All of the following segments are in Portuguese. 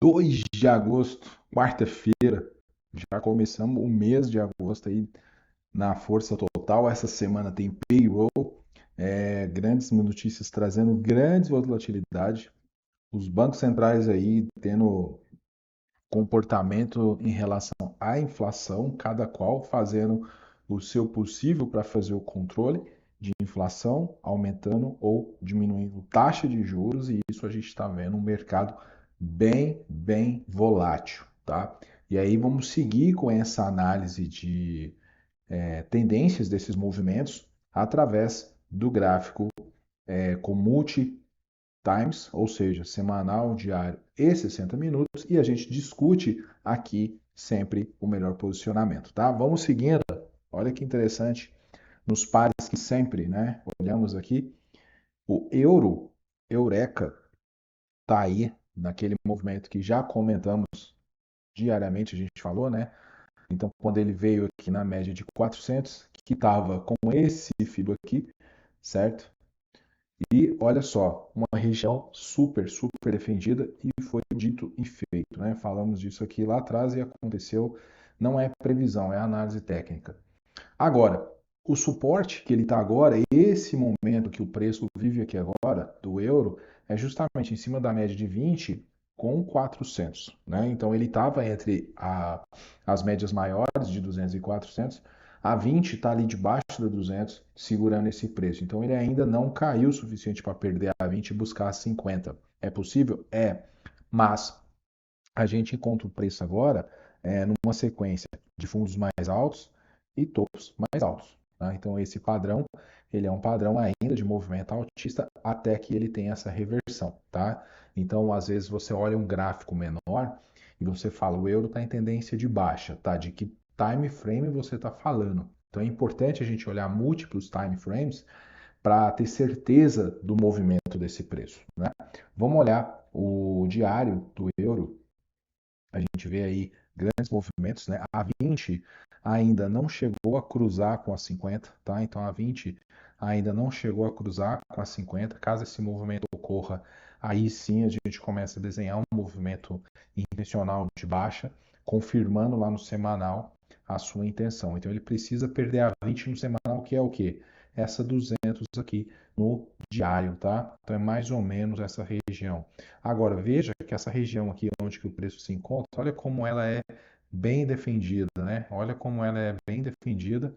2 de agosto, quarta-feira. Já começamos o mês de agosto aí na força total. Essa semana tem payroll, grandes notícias trazendo grandes volatilidade. Os bancos centrais aí tendo comportamento em relação à inflação, cada qual fazendo o seu possível para fazer o controle de inflação, aumentando ou diminuindo taxa de juros, e isso a gente está vendo um mercado bem volátil, tá? E aí vamos seguir com essa análise de tendências desses movimentos através do gráfico com multi times, ou seja, semanal, diário e 60 minutos, e a gente discute aqui sempre o melhor posicionamento, tá? Vamos seguindo. Olha que interessante, nos pares que sempre, né, olhamos aqui, o euro, Eureka, tá aí naquele movimento que já comentamos diariamente, a gente falou, né? Então, quando ele veio aqui na média de 400, que estava com esse fibro aqui, certo? E olha só, uma região super defendida e foi dito e feito, né? Falamos disso aqui lá atrás e aconteceu. Não é previsão, é análise técnica. Agora, o suporte que ele está agora, esse momento que o preço vive aqui agora, do euro, é justamente em cima da média de 20 com 400, né? Então ele estava entre as médias maiores de 200 e 400, a 20 está ali debaixo da 200, segurando esse preço. Então ele ainda não caiu o suficiente para perder a 20 e buscar a 50. É possível? É, mas a gente encontra o preço agora numa sequência de fundos mais altos e topos mais altos. Tá? Então esse padrão, ele é um padrão ainda de movimento altista até que ele tenha essa reversão, tá? Então às vezes você olha um gráfico menor e você fala o euro está em tendência de baixa, tá? De que time frame você está falando? Então é importante a gente olhar múltiplos time frames para ter certeza do movimento desse preço, né? Vamos olhar o diário do euro. A gente vê aí grandes movimentos, né? A 20 ainda não chegou a cruzar com a 50, tá? Então a 20 ainda não chegou a cruzar com a 50. Caso esse movimento ocorra, aí sim a gente começa a desenhar um movimento intencional de baixa, confirmando lá no semanal a sua intenção. Então ele precisa perder a 20 no semanal, que é o quê? Essa 200 aqui no diário, tá? Então é mais ou menos essa região. Agora, veja que essa região aqui onde que o preço se encontra, olha como ela é bem defendida, né? Olha como ela é bem defendida.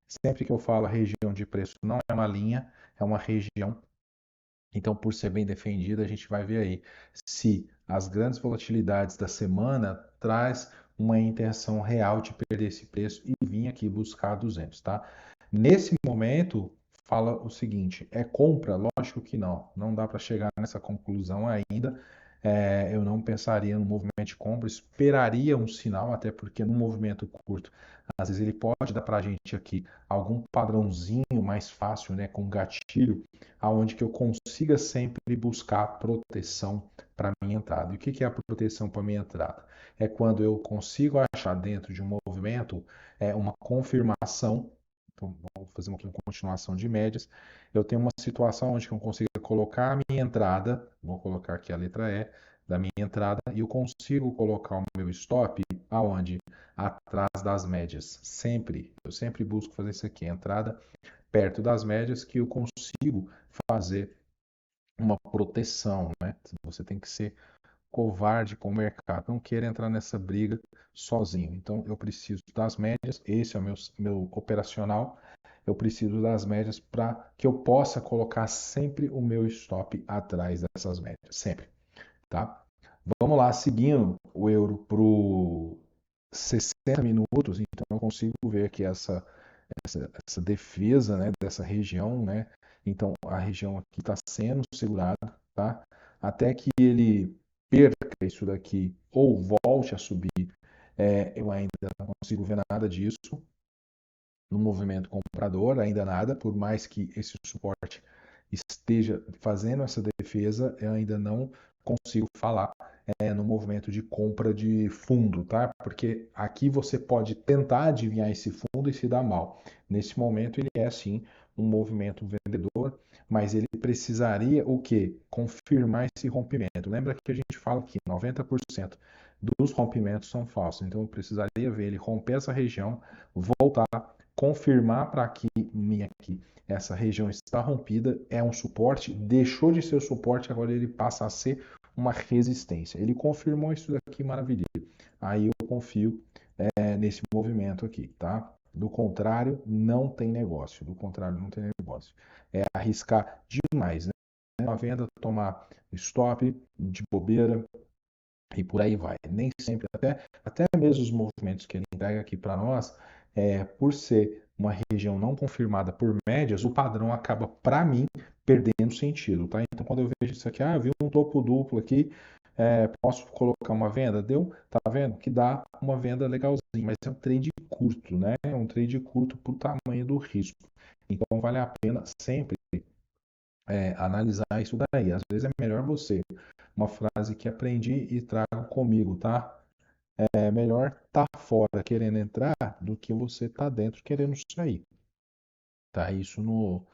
Sempre que eu falo região de preço, não é uma linha, é uma região. Então, por ser bem defendida, a gente vai ver aí se as grandes volatilidades da semana traz uma intenção real de perder esse preço e vir aqui buscar 200, tá? Nesse momento, fala o seguinte, é compra? Lógico que não, não dá para chegar nessa conclusão ainda. Eu não pensaria no movimento de compra, esperaria um sinal, até porque no movimento curto, às vezes ele pode dar para a gente aqui algum padrãozinho mais fácil, né, com gatilho, aonde que eu consiga sempre buscar proteção para minha entrada. E o que é a proteção para minha entrada? É quando eu consigo achar dentro de um movimento uma confirmação. Então, vamos fazer uma continuação de médias. Eu tenho uma situação onde eu consigo colocar a minha entrada, vou colocar aqui a letra E da minha entrada, e eu consigo colocar o meu stop aonde? Atrás das médias. Sempre. Eu sempre busco fazer isso aqui, entrada perto das médias, que eu consigo fazer uma proteção, né? Você tem que ser covarde com o mercado, não queira entrar nessa briga sozinho. Então, eu preciso das médias, esse é o meu operacional, eu preciso das médias para que eu possa colocar sempre o meu stop atrás dessas médias, sempre, tá? Vamos lá, seguindo o euro para 60 minutos, então eu consigo ver aqui essa defesa, né, dessa região, né? Então a região aqui está sendo segurada, tá? Até que ele perca isso daqui ou volte a subir, eu ainda não consigo ver nada disso no movimento comprador, ainda nada, por mais que esse suporte esteja fazendo essa defesa, eu ainda não consigo falar no movimento de compra de fundo, tá? Porque aqui você pode tentar adivinhar esse fundo e se dar mal. Nesse momento ele é sim um movimento vendedor, mas ele precisaria o quê? Confirmar esse rompimento. Lembra que a gente fala que 90% dos rompimentos são falsos. Então eu precisaria ver ele romper essa região, voltar, confirmar para que minha aqui essa região está rompida, é um suporte, deixou de ser o suporte, agora ele passa a ser uma resistência. Ele confirmou isso daqui, maravilha. Aí eu confio nesse movimento aqui, tá? Do contrário, não tem negócio. Do contrário, não tem negócio. É arriscar demais, né? Uma venda, tomar stop de bobeira e por aí vai. Nem sempre, até mesmo os movimentos que ele entrega aqui para nós, por ser uma região não confirmada por médias, o padrão acaba, para mim, perdendo sentido, tá? Então, quando eu vejo isso aqui, vi um topo duplo aqui, posso colocar uma venda? Deu? Tá vendo? Que dá uma venda legalzinha, mas é um trade curto, né? É um trade curto por tamanho do risco. Então, vale a pena sempre analisar isso daí. Às vezes é melhor você, uma frase que aprendi e trago comigo, tá? É melhor estar fora querendo entrar do que você estar dentro querendo sair, tá? Isso no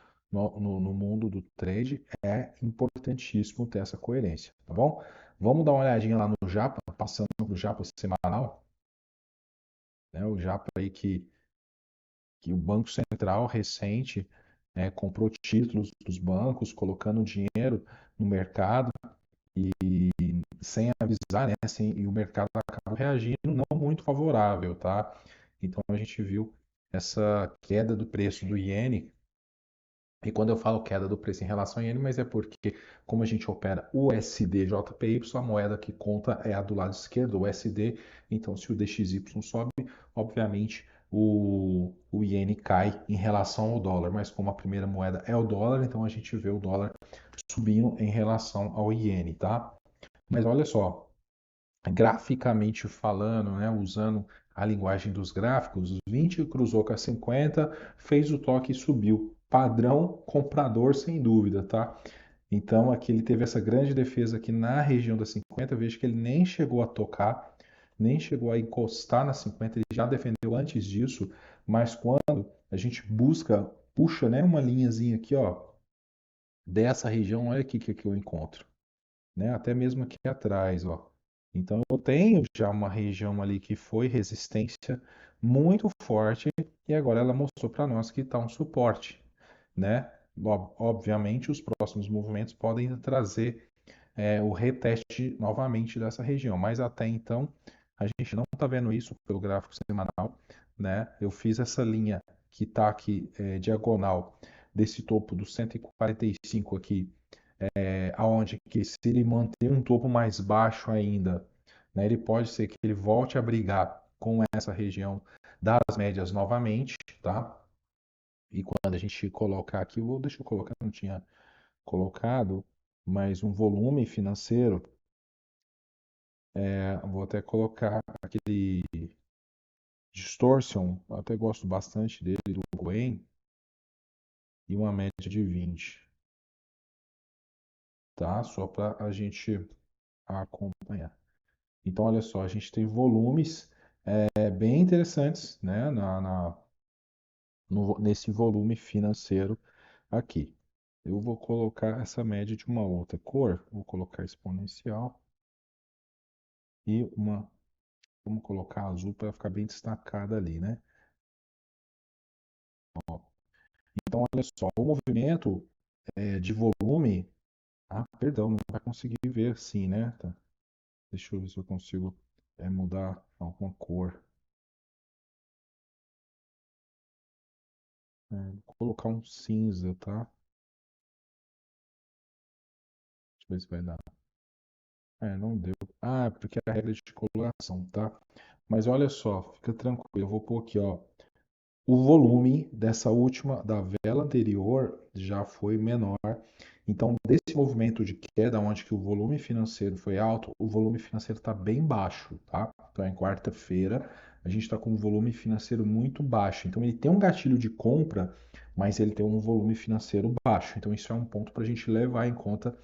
mundo do trade é importantíssimo ter essa coerência, tá bom? Vamos dar uma olhadinha lá no Japa, passando para o Japa semanal, né? O Japa aí que o Banco Central recente comprou títulos dos bancos, colocando dinheiro no mercado e sem avisar, né? E o mercado acaba reagindo não muito favorável, tá? Então a gente viu essa queda do preço do iene. E quando eu falo queda do preço em relação ao iene, mas é porque, como a gente opera USD JPY, a moeda que conta é a do lado esquerdo, o USD. Então, se o DXY sobe, obviamente o iene cai em relação ao dólar. Mas como a primeira moeda é o dólar, então a gente vê o dólar subindo em relação ao iene, tá? Mas olha só, graficamente falando, né, usando a linguagem dos gráficos, os 20 cruzou com a 50, fez o toque e subiu. Padrão comprador sem dúvida, tá? Então aqui ele teve essa grande defesa aqui na região da 50, veja que ele nem chegou a tocar, nem chegou a encostar na 50, ele já defendeu antes disso, mas quando a gente busca, puxa, né, uma linhazinha aqui, ó, dessa região, olha aqui que eu encontro, né? Até mesmo aqui atrás, ó. Então eu tenho já uma região ali que foi resistência muito forte e agora ela mostrou para nós que está um suporte, né? Obviamente os próximos movimentos podem trazer o reteste novamente dessa região, mas até então a gente não está vendo isso pelo gráfico semanal, né? Eu fiz essa linha que está aqui diagonal desse topo do 145 aqui aonde que se ele manter um topo mais baixo ainda, né, ele pode ser que ele volte a brigar com essa região das médias novamente, tá? E quando a gente colocar aqui, deixa eu colocar, não tinha colocado, mas um volume financeiro, vou até colocar aquele Distortion, eu até gosto bastante dele, do Gwen, e uma média de 20, tá? Só para a gente acompanhar. Então, olha só, a gente tem volumes bem interessantes, né, nesse volume financeiro aqui. Eu vou colocar essa média de uma outra cor, vou colocar exponencial e vamos colocar azul para ficar bem destacada ali, né? Ó, então, olha só, o movimento de volume, perdão, não vai conseguir ver assim, né? Tá. Deixa eu ver se eu consigo mudar alguma cor. Vou colocar um cinza, tá? Deixa eu ver se vai dar. Não deu. Porque é a regra de coloração, tá? Mas olha só, fica tranquilo. Eu vou pôr aqui, ó. O volume dessa última, da vela anterior, já foi menor. Então, desse movimento de queda, onde que o volume financeiro foi alto, o volume financeiro está bem baixo, tá? Então, em quarta-feira, a gente está com um volume financeiro muito baixo. Então, ele tem um gatilho de compra, mas ele tem um volume financeiro baixo. Então, isso é um ponto para a gente levar em conta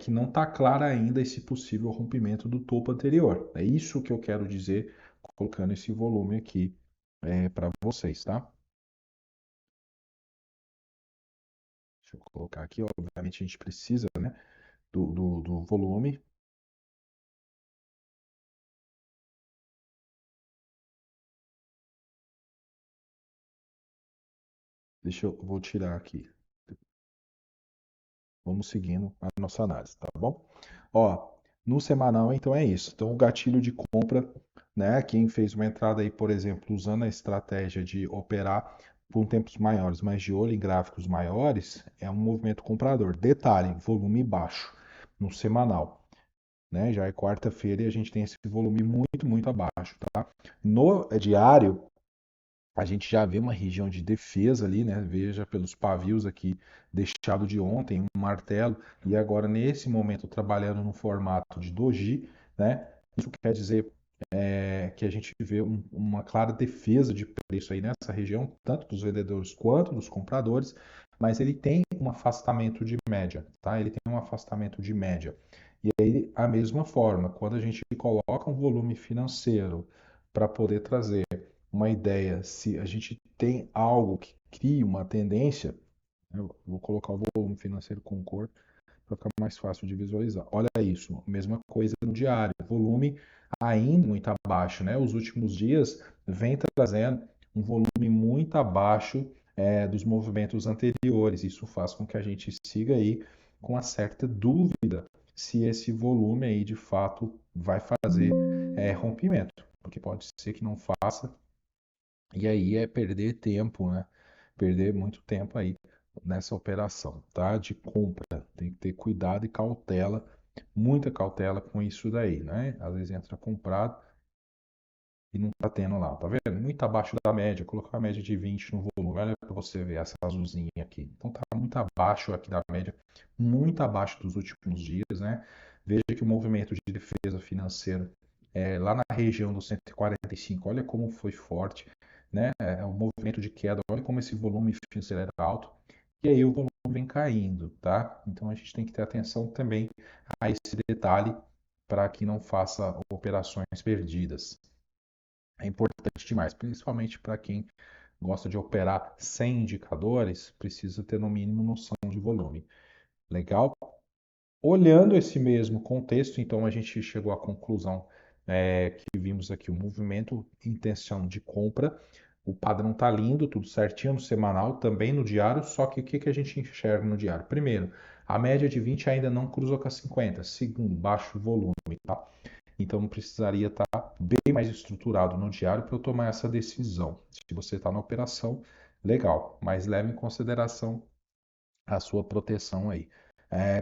que não está claro ainda esse possível rompimento do topo anterior. É isso que eu quero dizer colocando esse volume aqui para vocês, tá? Deixa eu colocar aqui, obviamente a gente precisa, né, do volume. Vou tirar aqui. Vamos seguindo a nossa análise, tá bom? Ó, no semanal, então é isso. Então, o gatilho de compra, né? Quem fez uma entrada aí, por exemplo, usando a estratégia de operar por tempos maiores, mas de olho em gráficos maiores, é um movimento comprador. Detalhe, volume baixo no semanal, né? Já é quarta-feira e a gente tem esse volume muito, muito abaixo, tá? No diário, a gente já vê uma região de defesa ali, né? Veja pelos pavios aqui deixado de ontem, um martelo, e agora nesse momento trabalhando no formato de doji, né? Isso quer dizer que a gente vê uma clara defesa de preço aí nessa região, tanto dos vendedores quanto dos compradores, mas ele tem um afastamento de média, tá? Ele tem um afastamento de média. E aí, a mesma forma, quando a gente coloca um volume financeiro para poder trazer uma ideia, se a gente tem algo que cria uma tendência, eu vou colocar o volume financeiro com cor para ficar mais fácil de visualizar. Olha isso, mesma coisa no diário, volume ainda muito abaixo, né? Os últimos dias vem trazendo um volume muito abaixo dos movimentos anteriores. Isso faz com que a gente siga aí com uma certa dúvida se esse volume aí de fato vai fazer rompimento, porque pode ser que não faça e aí é perder tempo, né? Perder muito tempo aí nessa operação, tá? De compra. Tem que ter cuidado e cautela, muita cautela com isso daí, né? Às vezes entra comprado e não tá tendo lá, tá vendo? Muito abaixo da média, colocar a média de 20 no volume, olha para você ver essa azulzinha aqui. Então tá muito abaixo aqui da média, muito abaixo dos últimos dias, né? Veja que o movimento de defesa financeira lá na região dos 145, olha como foi forte, né? É um movimento de queda, olha como esse volume financeiro era alto, e aí o volume vem caindo, tá? Então a gente tem que ter atenção também a esse detalhe para que não faça operações perdidas. É importante demais, principalmente para quem gosta de operar sem indicadores, precisa ter no mínimo noção de volume. Legal? Olhando esse mesmo contexto, então a gente chegou à conclusão que vimos aqui o movimento, intenção de compra, o padrão está lindo, tudo certinho no semanal, também no diário, só que o que a gente enxerga no diário? Primeiro, a média de 20 ainda não cruzou com a 50. Segundo, baixo volume, tá? Então precisaria estar bem mais estruturado no diário para eu tomar essa decisão. Se você está na operação, legal, mas leve em consideração a sua proteção aí.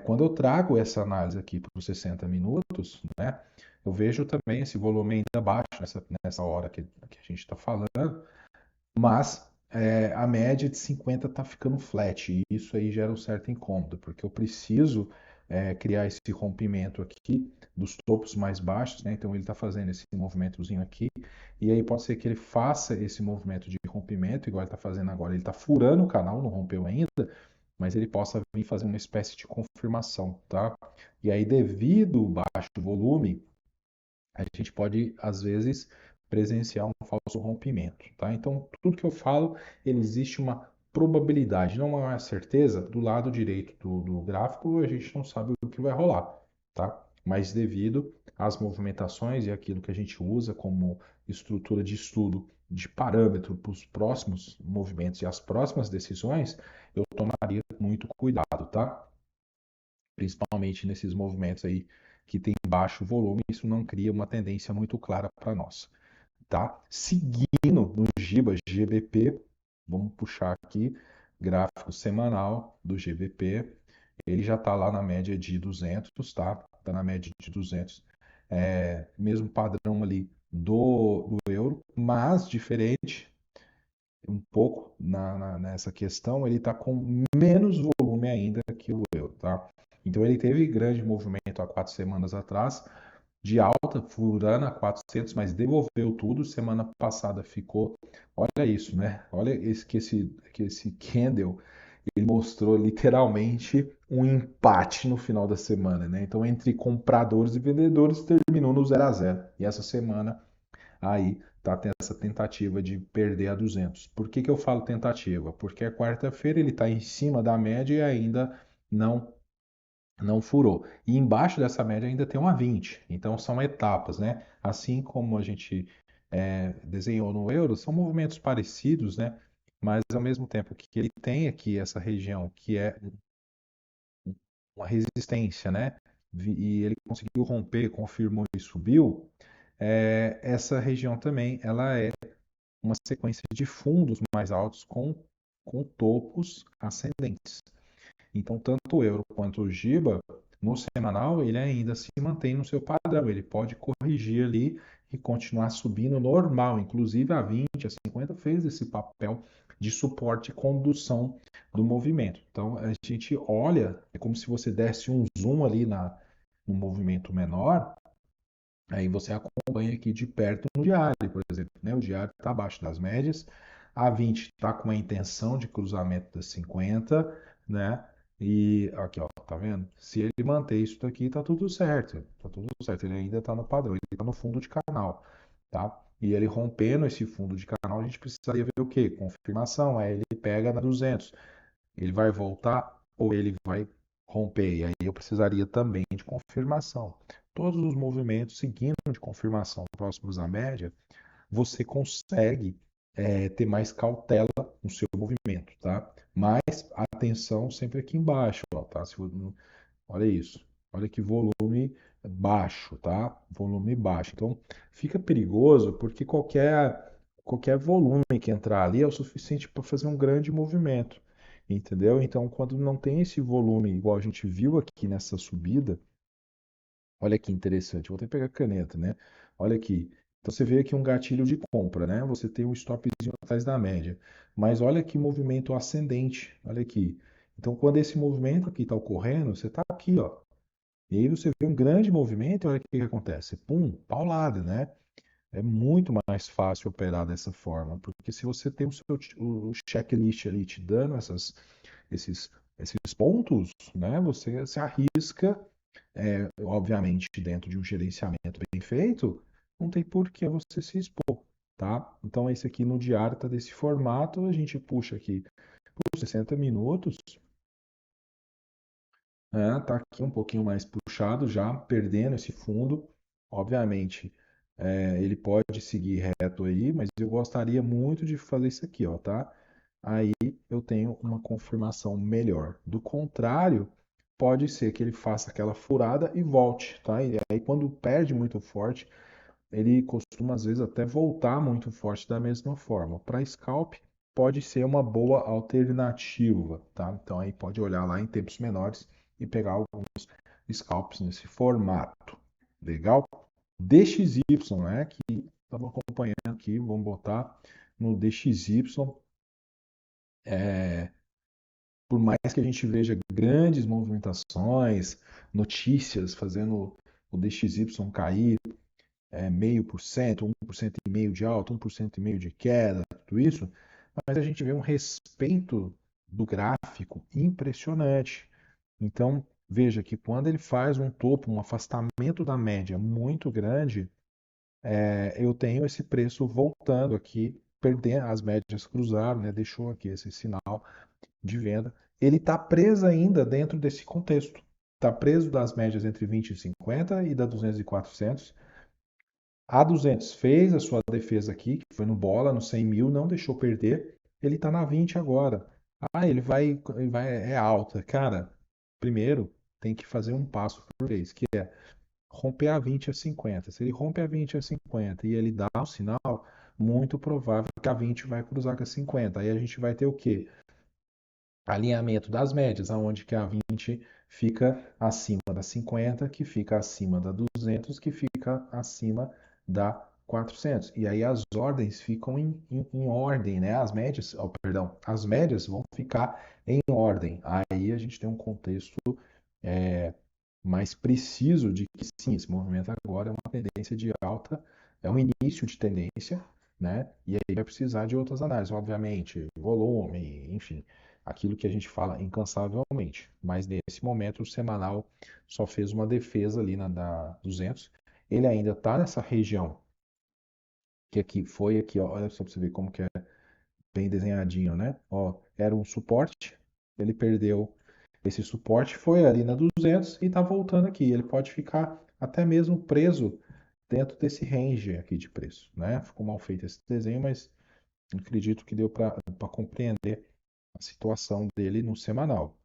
Quando eu trago essa análise aqui para os 60 minutos, né, eu vejo também esse volume ainda baixo nessa hora que a gente está falando, mas a média de 50 está ficando flat, e isso aí gera um certo incômodo, porque eu preciso criar esse rompimento aqui dos topos mais baixos, né? Então ele está fazendo esse movimentozinho aqui, e aí pode ser que ele faça esse movimento de rompimento, igual ele está fazendo agora, ele está furando o canal, não rompeu ainda, mas ele possa vir fazer uma espécie de confirmação, tá? E aí, devido ao baixo volume, a gente pode, às vezes, presenciar um falso rompimento, tá? Então, tudo que eu falo, ele existe uma probabilidade, não é uma certeza. Do lado direito do gráfico, a gente não sabe o que vai rolar, tá? Mas devido às movimentações e aquilo que a gente usa como estrutura de estudo de parâmetro para os próximos movimentos e as próximas decisões, eu tomaria muito cuidado, tá? Principalmente nesses movimentos aí que tem baixo volume, isso não cria uma tendência muito clara para nós, tá? Seguindo no GIBA, GBP, vamos puxar aqui, gráfico semanal do GBP, ele já está lá na média de 200, tá? Está na média de 200, mesmo padrão ali do euro, mas diferente um pouco nessa questão, ele está com menos volume ainda que o euro, tá? Então ele teve grande movimento há 4 semanas atrás, de alta, furando a 400, mas devolveu tudo. Semana passada ficou, olha isso, né? Olha que esse candle, ele mostrou literalmente um empate no final da semana, né? Então entre compradores e vendedores terminou no 0 a 0. E essa semana aí está tendo essa tentativa de perder a 200. Por que que eu falo tentativa? Porque a quarta-feira ele está em cima da média e ainda não não furou. E embaixo dessa média ainda tem uma 20. Então são etapas, né? Assim como a gente desenhou no euro, são movimentos parecidos, né? Mas ao mesmo tempo que ele tem aqui essa região que é uma resistência, né? E ele conseguiu romper, confirmou e subiu. Essa região também ela é uma sequência de fundos mais altos com topos ascendentes. Então, tanto o euro quanto o GIBA, no semanal, ele ainda se mantém no seu padrão. Ele pode corrigir ali e continuar subindo normal. Inclusive, a 20, a 50 fez esse papel de suporte e condução do movimento. Então, a gente olha, é como se você desse um zoom ali no movimento menor. Aí você acompanha aqui de perto no diário, por exemplo, né? O diário está abaixo das médias, a 20 está com a intenção de cruzamento das 50, né? E aqui, ó, tá vendo? Se ele manter isso daqui, tá tudo certo. Tá tudo certo. Ele ainda está no padrão, ele está no fundo de canal, tá? E ele rompendo esse fundo de canal, a gente precisaria ver o quê? Confirmação. Aí ele pega na 200. Ele vai voltar ou ele vai romper? E aí eu precisaria também de confirmação. Todos os movimentos seguindo de confirmação próximos à média, você consegue ter mais cautela no seu movimento, tá? Mas atenção sempre aqui embaixo, ó, tá? Olha isso. Olha que volume baixo, tá? Volume baixo. Então, fica perigoso porque qualquer volume que entrar ali é o suficiente para fazer um grande movimento, entendeu? Então, quando não tem esse volume, igual a gente viu aqui nessa subida, olha que interessante. Vou até pegar a caneta, né? Olha aqui. Então, você vê aqui um gatilho de compra, né? Você tem um stopzinho atrás da média. Mas olha que movimento ascendente. Olha aqui. Então, quando esse movimento aqui está ocorrendo, você está aqui, ó. E aí você vê um grande movimento, e olha o que que acontece. Pum, paulada, né? É muito mais fácil operar dessa forma, porque se você tem o checklist ali te dando esses pontos, né? Você se arrisca, obviamente, dentro de um gerenciamento bem feito, não tem por que você se expor, tá? Então, esse aqui no diário está desse formato, a gente puxa aqui por 60 minutos. Tá aqui um pouquinho mais puxado já, perdendo esse fundo. Obviamente, ele pode seguir reto aí, mas eu gostaria muito de fazer isso aqui, ó, tá? Aí eu tenho uma confirmação melhor. Do contrário, pode ser que ele faça aquela furada e volte, tá? E aí quando perde muito forte, ele costuma às vezes até voltar muito forte da mesma forma. Para scalp, pode ser uma boa alternativa, tá? Então aí pode olhar lá em tempos menores e pegar alguns scalps nesse formato. Legal? DXY, né? Que estava acompanhando aqui, vamos botar no DXY. Por mais que a gente veja grandes movimentações, notícias fazendo o DXY cair, 0,5%, 1,5% de alta, 1,5% de queda, tudo isso, mas a gente vê um respeito do gráfico impressionante. Então, veja que quando ele faz um topo, um afastamento da média muito grande, eu tenho esse preço voltando aqui, perdendo, as médias cruzaram, né, deixou aqui esse sinal de venda. Ele está preso ainda dentro desse contexto. Está preso das médias entre 20 e 50 e da 200 e 400. A 200 fez a sua defesa aqui, que foi no bola, no 100 mil, não deixou perder. Ele está na 20 agora. Ah, ele vai, é alta. Cara, primeiro tem que fazer um passo por vez, que é romper a 20 a 50. Se ele rompe a 20 a 50 e ele dá um sinal, muito provável que a 20 vai cruzar com a 50. Aí a gente vai ter o quê? Alinhamento das médias, aonde que a 20 fica acima da 50, que fica acima da 200, que fica acima da 400. E aí as ordens ficam em ordem, né? As médias, oh, perdão, as médias vão ficar em ordem. Aí a gente tem um contexto é, mais preciso de que sim, esse movimento agora é uma tendência de alta, é um início de tendência, né? E aí vai precisar de outras análises, obviamente, volume, enfim, aquilo que a gente fala incansavelmente. Mas nesse momento o semanal só fez uma defesa ali na da 200. Ele ainda está nessa região que aqui foi aqui, ó, olha só para você ver como que é bem desenhadinho, né? Ó, era um suporte, ele perdeu esse suporte, foi ali na 200 e tá voltando aqui. Ele pode ficar até mesmo preso dentro desse range aqui de preço, né? Ficou mal feito esse desenho, mas acredito que deu para compreender a situação dele no semanal.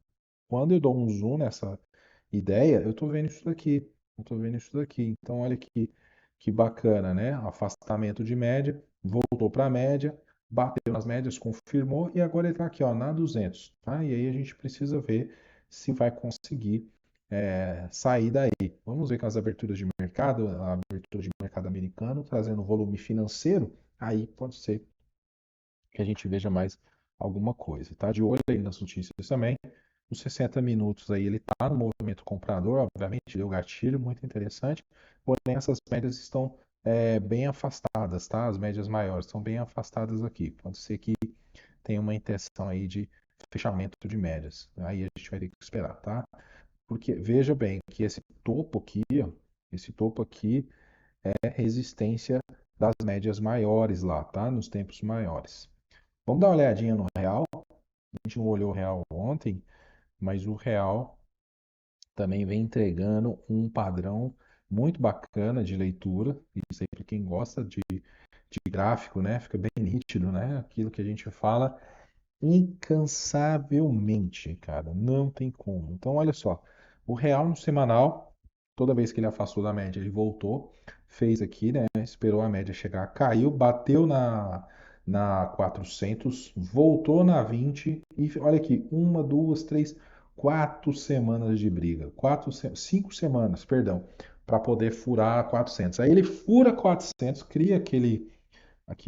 Quando eu dou um zoom nessa ideia, eu estou vendo isso daqui. Eu estou vendo isso daqui. Então, olha que bacana, né? Afastamento de média, voltou para a média, bateu nas médias, confirmou e agora ele está aqui, ó, na 200, tá? E aí a gente precisa ver se vai conseguir sair daí. Vamos ver com as aberturas de mercado, a abertura de mercado americano, trazendo volume financeiro, aí pode ser que a gente veja mais alguma coisa. Tá de olho aí nas notícias também. Os 60 minutos aí ele está no movimento comprador, obviamente, deu gatilho, muito interessante. Porém, essas médias estão bem afastadas, tá? As médias maiores estão bem afastadas aqui. Pode ser que tenha uma intenção aí de fechamento de médias. Aí a gente vai ter que esperar, tá? Porque veja bem que esse topo aqui, ó, esse topo aqui é resistência das médias maiores lá, tá? Nos tempos maiores. Vamos dar uma olhadinha no real. A gente não olhou o real ontem, mas o real também vem entregando um padrão muito bacana de leitura. Isso aí para quem gosta de gráfico, né? Fica bem nítido, né? Aquilo que a gente fala incansavelmente, cara. Não tem como. Então, olha só. O real no semanal, toda vez que ele afastou da média, ele voltou, fez aqui, né? Esperou a média chegar, caiu, bateu na 400, voltou na 20 e olha aqui, uma, duas, três, 4 semanas de briga. 5 semanas, perdão, para poder furar 400. Aí ele fura 400, cria aquele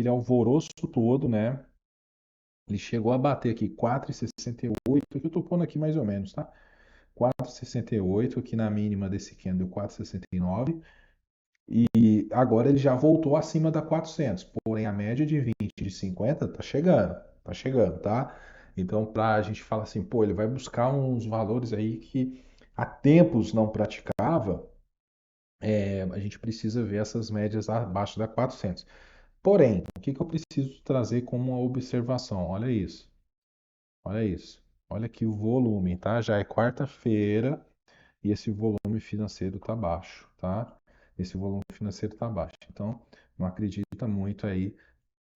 alvoroço todo, né? Ele chegou a bater aqui 4,68, que eu estou pondo aqui mais ou menos, tá? 4,68 aqui na mínima desse candle 4,69 e agora ele já voltou acima da 400, porém a média de 20 de 50 tá chegando, tá? Então para a gente falar assim, pô, ele vai buscar uns valores aí que há tempos não praticava, a gente precisa ver essas médias abaixo da 400. Porém, o que que eu preciso trazer como uma observação? Olha isso. Olha isso. Olha aqui o volume, tá? Já é quarta-feira e esse volume financeiro tá baixo, tá? Esse volume financeiro tá baixo. Então, não acredita muito aí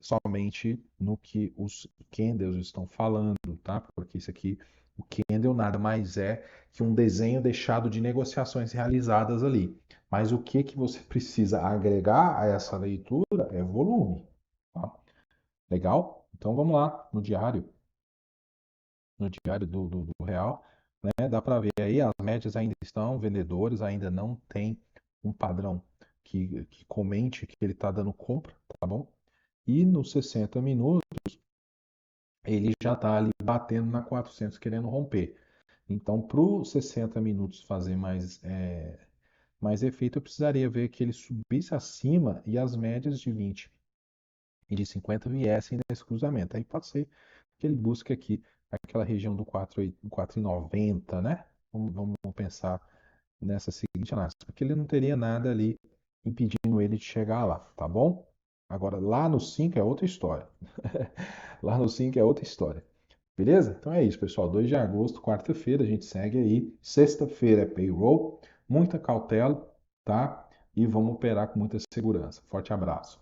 somente no que os candles estão falando, tá? Porque isso aqui, o candle nada mais é que um desenho deixado de negociações realizadas ali. Mas o que que você precisa agregar a essa leitura é volume, tá? Legal? Então vamos lá no diário. No diário do real, né? Dá para ver aí, as médias ainda estão, vendedores ainda não tem um padrão que comente que ele está dando compra, tá bom? E nos 60 minutos ele já está ali batendo na 400 querendo romper. Então, para os 60 minutos fazer mais efeito, eu precisaria ver que ele subisse acima e as médias de 20 e de 50 viessem nesse cruzamento. Aí pode ser que ele busque aqui aquela região do 4,90, né? Vamos pensar nessa seguinte análise, porque ele não teria nada ali impedindo ele de chegar lá, tá bom? Agora, lá no 5 é outra história. Lá no 5 é outra história. Beleza? Então é isso, pessoal. 2 de agosto, quarta-feira, a gente segue aí. Sexta-feira é payroll. Muita cautela, tá? E vamos operar com muita segurança. Forte abraço.